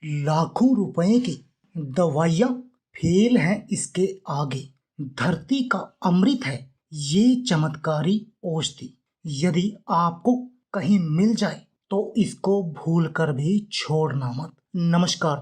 लाखों रुपए की दवाइयाँ फेल हैं इसके आगे। धरती का अमृत है ये चमत्कारी औषधि। यदि आपको कहीं मिल जाए तो इसको भूल कर भी छोड़ना मत। नमस्कार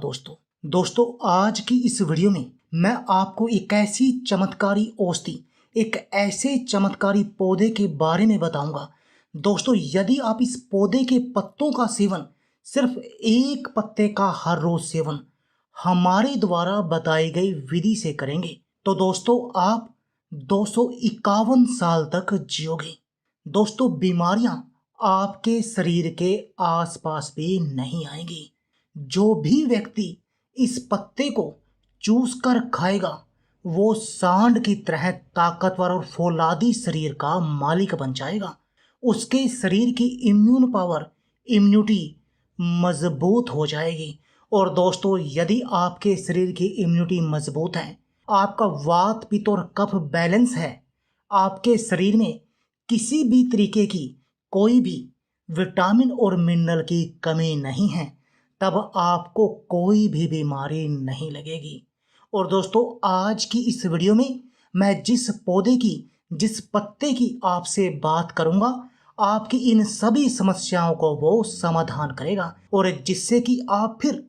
दोस्तों, आज की इस वीडियो में मैं आपको एक ऐसी चमत्कारी औषधि, एक ऐसे चमत्कारी पौधे के बारे में बताऊंगा। दोस्तों, यदि आप इस पौधे के पत्तों का सेवन, सिर्फ एक पत्ते का हर रोज सेवन हमारे द्वारा बताई गई विधि से करेंगे तो दोस्तों आप 251 साल तक जियोगे। दोस्तों, बीमारियां आपके शरीर के आसपास भी नहीं आएंगी। जो भी व्यक्ति इस पत्ते को चूस कर खाएगा वो सांड की तरह ताकतवर और फौलादी शरीर का मालिक बन जाएगा। उसके शरीर की इम्यून पावर, इम्यूनिटी मजबूत हो जाएगी। और दोस्तों, यदि आपके शरीर की इम्यूनिटी मजबूत है, आपका वात पित्त और कफ बैलेंस है, आपके शरीर में किसी भी तरीके की कोई भी विटामिन और मिनरल की कमी नहीं है, तब आपको कोई भी बीमारी नहीं लगेगी। और दोस्तों, आज की इस वीडियो में मैं जिस पौधे की, जिस पत्ते की आपसे बात करूंगा, आपकी इन सभी समस्याओं को वो समाधान करेगा और जिससे कि आप फिर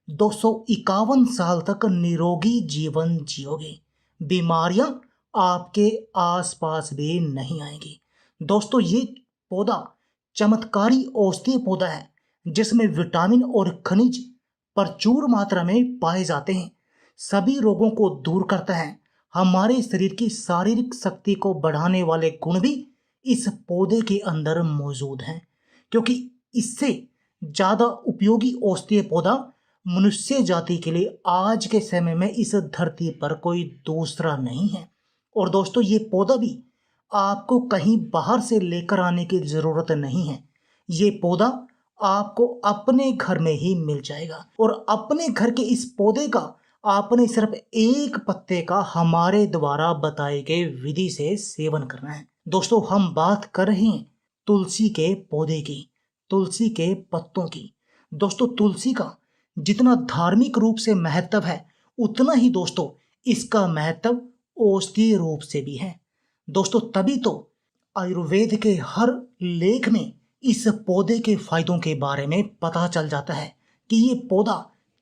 251 साल तक निरोगी जीवन जियोगे। बीमारियां आपके आसपास भी नहीं आएंगी। दोस्तों, ये पौधा चमत्कारी औषधीय पौधा है जिसमें विटामिन और खनिज प्रचुर मात्रा में पाए जाते हैं। सभी रोगों को दूर करता है। हमारे शरीर की शारीरिक शक्ति को बढ़ाने वाले गुण भी इस पौधे के अंदर मौजूद हैं, क्योंकि इससे ज्यादा उपयोगी औषधीय पौधा मनुष्य जाति के लिए आज के समय में इस धरती पर कोई दूसरा नहीं है। और दोस्तों, ये पौधा भी आपको कहीं बाहर से लेकर आने की जरूरत नहीं है। ये पौधा आपको अपने घर में ही मिल जाएगा और अपने घर के इस पौधे का आपने सिर्फ एक पत्ते का हमारे द्वारा बताए गए विधि से सेवन करना है। दोस्तों, हम बात कर रहे हैं तुलसी के पौधे की, तुलसी के पत्तों की। दोस्तों, तुलसी का जितना धार्मिक रूप से महत्व है, उतना ही दोस्तों इसका महत्व औषधीय रूप से भी है। दोस्तों, तभी तो आयुर्वेद के हर लेख में इस पौधे के फायदों के बारे में पता चल जाता है कि ये पौधा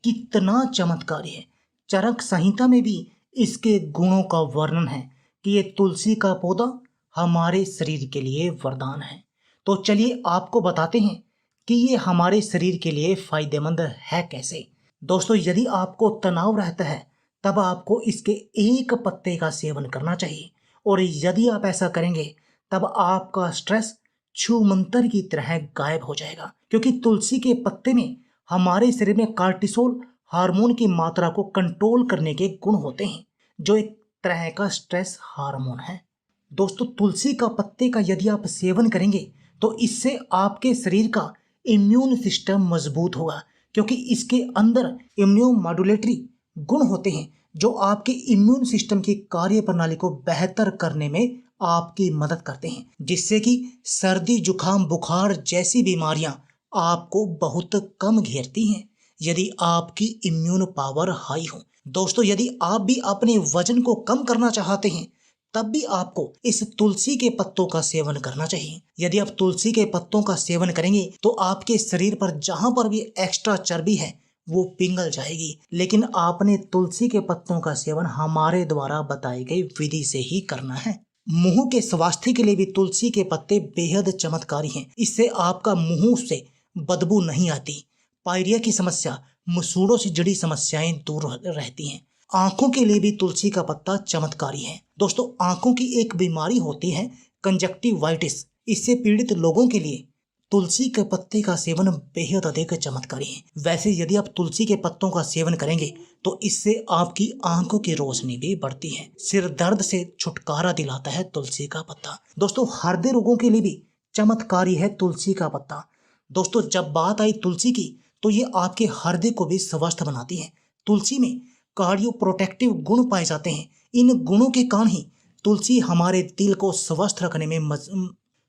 कितना चमत्कारी है। चरक संहिता में भी इसके गुणों का वर्णन है कि ये तुलसी का पौधा हमारे शरीर के लिए वरदान है। तो चलिए आपको बताते हैं कि ये हमारे शरीर के लिए फायदेमंद है कैसे। दोस्तों, यदि आपको तनाव रहता है तब आपको इसके एक पत्ते का सेवन करना चाहिए और यदि आप ऐसा करेंगे तब आपका स्ट्रेस छूमंतर की तरह गायब हो जाएगा, क्योंकि तुलसी के पत्ते में हमारे शरीर में कार्टिसोल हार्मोन की मात्रा को कंट्रोल करने के गुण होते हैं, जो एक तरह का स्ट्रेस हार्मोन है। दोस्तों, तुलसी का पत्ते का यदि आप सेवन करेंगे तो इससे आपके शरीर का इम्यून सिस्टम मजबूत होगा, क्योंकि इसके अंदर इम्यूनो मॉड्यूलेटरी गुण होते हैं जो आपके इम्यून सिस्टम की कार्य प्रणाली को बेहतर करने में आपकी मदद करते हैं, जिससे कि सर्दी, जुकाम, बुखार जैसी बीमारियां आपको बहुत कम घेरती हैं यदि आपकी इम्यून पावर हाई हो। दोस्तों, यदि आप भी अपने वजन को कम करना चाहते हैं तब भी आपको इस तुलसी के पत्तों का सेवन करना चाहिए। यदि आप तुलसी के पत्तों का सेवन करेंगे तो आपके शरीर पर जहां पर भी एक्स्ट्रा चर्बी है वो पिघल जाएगी। लेकिन आपने तुलसी के पत्तों का सेवन हमारे द्वारा बताई गई विधि से ही करना है। मुंह के स्वास्थ्य के लिए भी तुलसी के पत्ते बेहद चमत्कारी हैं। इससे आपका मुंह से बदबू नहीं आती, पायरिया की समस्या, मसूड़ों से जुड़ी समस्याएं दूर रहती हैं। आंखों के लिए भी तुलसी का पत्ता चमत्कारी है। दोस्तों, आंखों की एक बीमारी होती है कंजक्टिवाइटिस। इससे पीड़ित लोगों के लिए तुलसी के पत्ते का सेवन बेहद अधिक चमत्कारी है। वैसे यदि आप तुलसी के पत्तों का सेवन करेंगे तो इससे आपकी आंखों की रोशनी भी बढ़ती है। सिर दर्द से छुटकारा दिलाता है तुलसी का पत्ता। दोस्तों, हृदय रोगों के लिए भी चमत्कारी है तुलसी का पत्ता। दोस्तों, जब बात आई तुलसी की तो ये आपके हृदय को भी स्वस्थ बनाती है। तुलसी में कार्डियो प्रोटेक्टिव गुण पाए जाते हैं। इन गुणों के कारण ही तुलसी हमारे दिल को स्वस्थ रखने में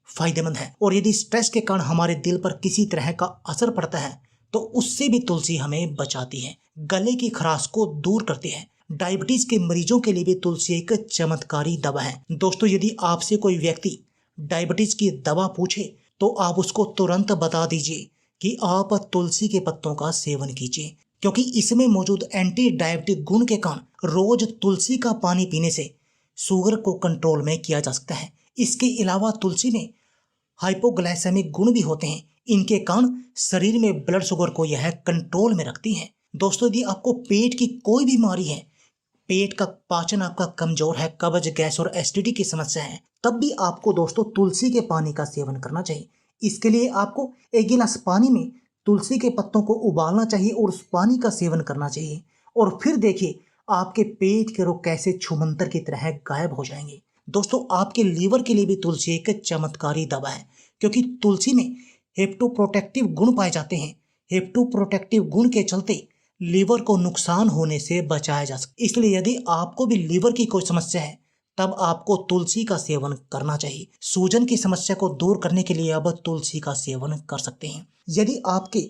फायदेमंद है। और यदि स्ट्रेस के कारण हमारे दिल पर किसी तरह का असर पड़ता है तो उससे भी तुलसी हमें बचाती है, गले की खराश को दूर करती है। डायबिटीज के मरीजों के लिए भी तुलसी एक चमत्कारी दवा है। दोस्तों, यदि आपसे कोई व्यक्ति डायबिटीज की दवा पूछे तो आप उसको तुरंत बता दीजिए कि आप तुलसी के पत्तों का सेवन कीजिए, क्योंकि इसमें मौजूद एंटी डायबिटिक गुण के कारण रोज तुलसी का पानी पीने से शुगर को कंट्रोल में किया जा सकता है। इसके अलावा तुलसी में हाइपोग्लाइसेमिक गुण भी होते हैं। इनके कारण शरीर में ब्लड शुगर को यह कंट्रोल में रखती है। दोस्तों, यदि आपको पेट की कोई बीमारी है, पेट का पाचन आपका कमजोर है, कब्ज, गैस और एसिडिटी की समस्या है, तब भी आपको दोस्तों तुलसी के पानी का सेवन करना चाहिए। इसके लिए आपको एक गिलास पानी में तुलसी के पत्तों को उबालना चाहिए और उस पानी का सेवन करना चाहिए, और फिर देखिए आपके पेट के रोग कैसे छूमंतर की तरह गायब हो जाएंगे। दोस्तों, आपके लीवर के लिए भी तुलसी एक चमत्कारी दवा है, क्योंकि तुलसी में हेप्टोप्रोटेक्टिव गुण पाए जाते हैं। हेप्टोप्रोटेक्टिव गुण के चलते लीवर को नुकसान होने से बचाया जा सकता है। इसलिए यदि आपको भी लीवर की कोई समस्या है तब आपको तुलसी का सेवन करना चाहिए। सूजन की समस्या को दूर करने के लिए अब तुलसी का सेवन कर सकते हैं। यदि आपके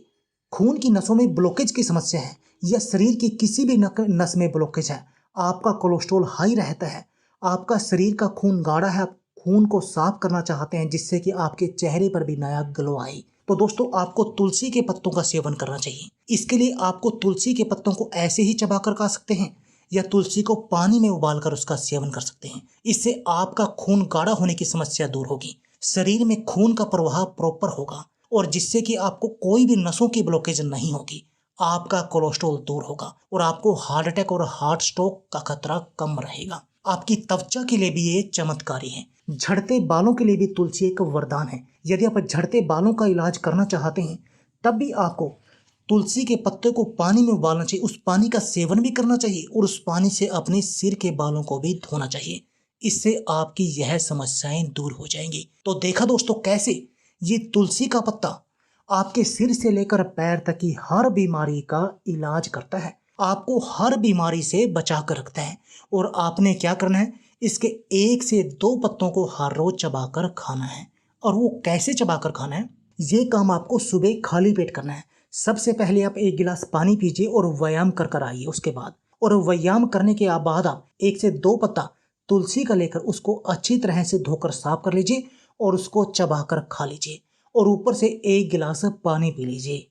खून की नसों में ब्लॉकेज की समस्या है या शरीर की किसी भी नस में ब्लॉकेज है, आपका कोलेस्ट्रॉल हाई रहता है, आपका शरीर का खून गाढ़ा है, आप खून को साफ करना चाहते हैं जिससे कि आपके चेहरे पर भी नया ग्लो आए, तो दोस्तों आपको तुलसी के पत्तों का सेवन करना चाहिए। इसके लिए आपको तुलसी के पत्तों को ऐसे ही चबाकर खा सकते हैं या तुलसी को पानी में उबालकर उसका सेवन कर सकते हैं। इससे आपका खून गाढ़ा होने की समस्या दूर होगी, शरीर में खून का प्रवाह प्रॉपर होगा और जिससे कि आपको कोई भी नसों की ब्लॉकेज नहीं होगी, आपका कोलेस्ट्रॉल दूर होगा और आपको हार्ट अटैक और हार्ट स्ट्रोक का खतरा कम रहेगा। आपकी त्वचा के लिए भी ये चमत्कारी है। झड़ते बालों के लिए भी तुलसी एक वरदान है। यदि आप झड़ते बालों का इलाज करना चाहते हैं तब भी आपको तुलसी के पत्ते को पानी में उबालना चाहिए, उस पानी का सेवन भी करना चाहिए और उस पानी से अपने सिर के बालों को भी धोना चाहिए। इससे आपकी यह समस्याएं दूर हो जाएंगी। तो देखा दोस्तों कैसे ये तुलसी का पत्ता आपके सिर से लेकर पैर तक की हर बीमारी का इलाज करता है, आपको हर बीमारी से बचा कर रखता है। और आपने क्या करना है, इसके 1 से 2 पत्तों को हर रोज चबाकर खाना है। और वो कैसे चबाकर खाना है, ये काम आपको सुबह खाली पेट करना है। सबसे पहले आप 1 गिलास पानी पीजिए और व्यायाम कर कर आइए उसके बाद, और व्यायाम करने के बाद आप 1 से 2 पत्ता तुलसी का लेकर उसको अच्छी तरह से धोकर साफ कर लीजिए और उसको चबाकर खा लीजिए और ऊपर से 1 गिलास पानी पी लीजिए।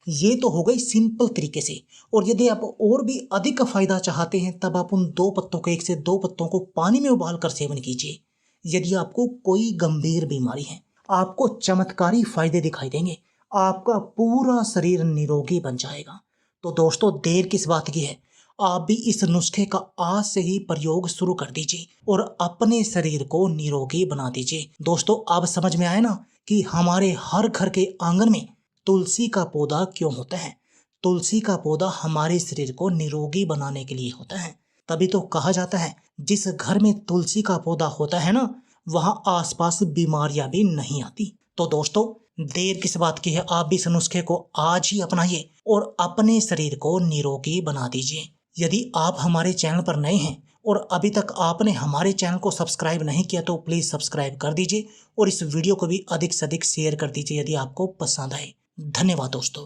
ये तो हो गई सिंपल तरीके से। और यदि आप और भी अधिक फायदा चाहते हैं तब आप उन 2 पत्तों को 1 से 2 पत्तों को पानी में उबाल कर सेवन कीजिए। यदि आपको कोई गंभीर बीमारी है, आपको चमत्कारी फायदे दिखाई देंगे, आपका पूरा शरीर निरोगी बन जाएगा। तो दोस्तों देर किस बात की है, आप भी इस नुस्खे का आज से ही प्रयोग शुरू कर दीजिए और अपने शरीर को निरोगी बना दीजिए। दोस्तों अब समझ में आया ना कि हमारे हर घर के आंगन में तुलसी का पौधा क्यों होता है। तुलसी का पौधा हमारे शरीर को निरोगी बनाने के लिए होता है। तभी तो कहा जाता है जिस घर में तुलसी का पौधा होता है ना, वहां आसपास बीमारियां भी नहीं आती। तो दोस्तों देर किस बात की है, आप भी इस नुस्खे को आज ही अपनाइए और अपने शरीर को निरोगी बना दीजिए। यदि आप हमारे चैनल पर नए हैं और अभी तक आपने हमारे चैनल को सब्सक्राइब नहीं किया तो प्लीज़ सब्सक्राइब कर दीजिए और इस वीडियो को भी अधिक से अधिक शेयर कर दीजिए यदि आपको पसंद आए। धन्यवाद दोस्तों।